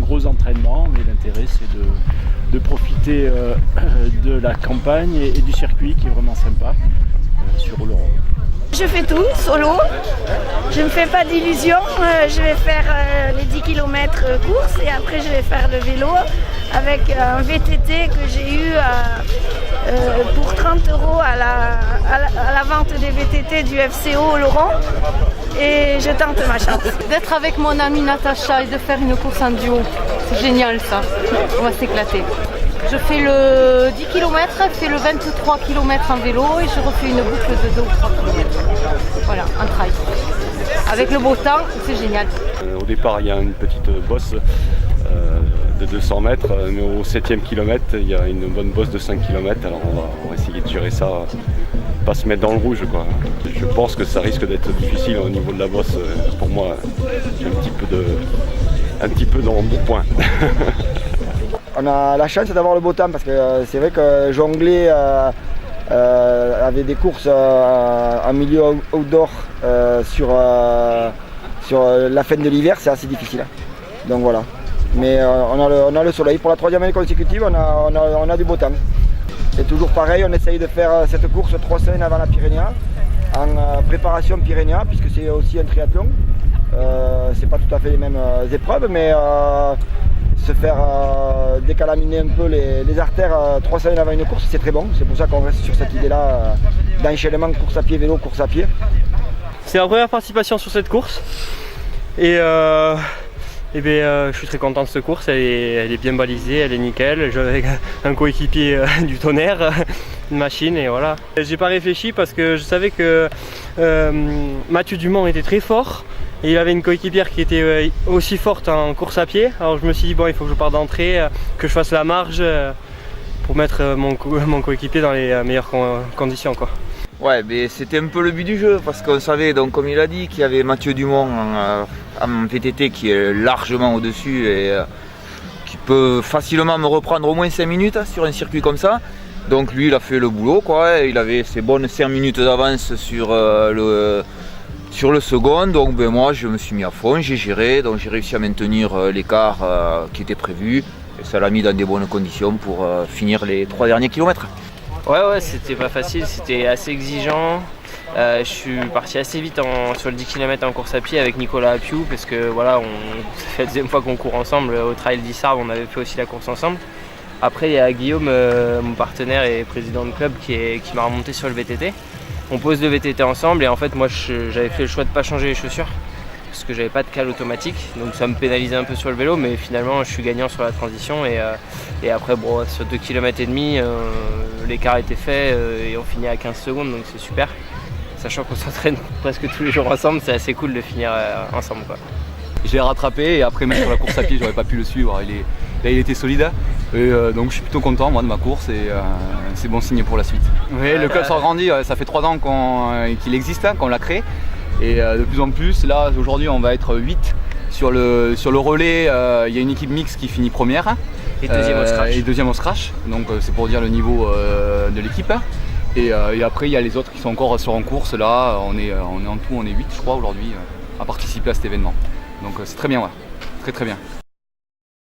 gros entraînement, mais l'intérêt c'est de profiter de la campagne et du circuit qui est vraiment sympa sur Oloron. Je fais tout, solo. Je ne me fais pas d'illusions. Je vais faire les 10 km course et après je vais faire le vélo avec un VTT que j'ai eu pour 30 € à la vente des VTT du FCO Oloron. Et je tente ma chance. D'être avec mon amie Natacha et de faire une course en duo, c'est génial ça. On va s'éclater. Je fais le 10 km, je fais le 23 km en vélo et je refais une boucle de 2 ou 3 km. Voilà, un trail. Avec le beau temps, c'est génial. Au départ, il y a une petite bosse de 200 mètres, mais au 7e kilomètre, il y a une bonne bosse de 5 km. Alors on va essayer de gérer ça, pas se mettre dans le rouge, quoi. Je pense que ça risque d'être difficile au niveau de la bosse. Pour moi, j'ai un petit peu dans mon point. On a la chance d'avoir le beau temps parce que c'est vrai que jongler avec des courses en milieu outdoor sur la fin de l'hiver, c'est assez difficile. Donc voilà. Mais on a le soleil. Pour la 3e année consécutive, on a du beau temps. Et toujours pareil, on essaye de faire cette course 3 semaines avant la Pyrénéa, en préparation Pyrénéa, puisque c'est aussi un triathlon. C'est pas tout à fait les mêmes épreuves, mais se faire décalaminer un peu les artères 3 semaines avant une course, c'est très bon. C'est pour ça qu'on reste sur cette idée-là d'enchaînement course à pied, vélo, course à pied. C'est ma première participation sur cette course et je suis très content de cette course. Elle est bien balisée, elle est nickel. J'ai un coéquipier du tonnerre, une machine et voilà. J'ai pas réfléchi parce que je savais que Mathieu Dumont était très fort. Et il avait une coéquipière qui était aussi forte en course à pied. Alors je me suis dit bon, il faut que je parte d'entrée, que je fasse la marge pour mettre mon coéquipier dans les meilleures conditions, quoi. Ouais, mais c'était un peu le but du jeu parce qu'on savait, donc comme il a dit, qu'il y avait Mathieu Dumont en VTT qui est largement au-dessus et qui peut facilement me reprendre au moins 5 minutes sur un circuit comme ça. Donc lui, il a fait le boulot, quoi. Il avait ses bonnes 5 minutes d'avance sur le second, donc moi je me suis mis à fond, j'ai géré, donc j'ai réussi à maintenir l'écart qui était prévu et ça l'a mis dans des bonnes conditions pour finir les 3 derniers kilomètres. Ouais, c'était pas facile, c'était assez exigeant. Je suis parti assez vite sur le 10 km en course à pied avec Nicolas Appiou parce que voilà, ça fait la deuxième fois qu'on court ensemble au Trail d'Issarves, on avait fait aussi la course ensemble. Après il y a Guillaume, mon partenaire et président de club qui m'a remonté sur le VTT. On pose le VTT ensemble et en fait moi j'avais fait le choix de ne pas changer les chaussures parce que j'avais pas de cale automatique, donc ça me pénalisait un peu sur le vélo, mais finalement je suis gagnant sur la transition et après bon, sur 2 km et demi l'écart était fait et on finit à 15 secondes, donc c'est super. Sachant qu'on s'entraîne presque tous les jours ensemble, c'est assez cool de finir ensemble, quoi. Je l'ai rattrapé et après même sur la course à pied j'aurais pas pu le suivre, il était solide et donc je suis plutôt content moi de ma course et c'est bon signe pour la suite. Oui, le club s'agrandit, ça fait 3 ans qu'il existe, qu'on l'a créé et de plus en plus, là aujourd'hui on va être 8 sur le relais, il y a une équipe mixte qui finit première et deuxième au scratch, donc c'est pour dire le niveau de l'équipe. Et après il y a les autres qui sont encore en course, là on est en tout, on est 8 je crois aujourd'hui à participer à cet événement. Donc c'est très bien, ouais. Très bien.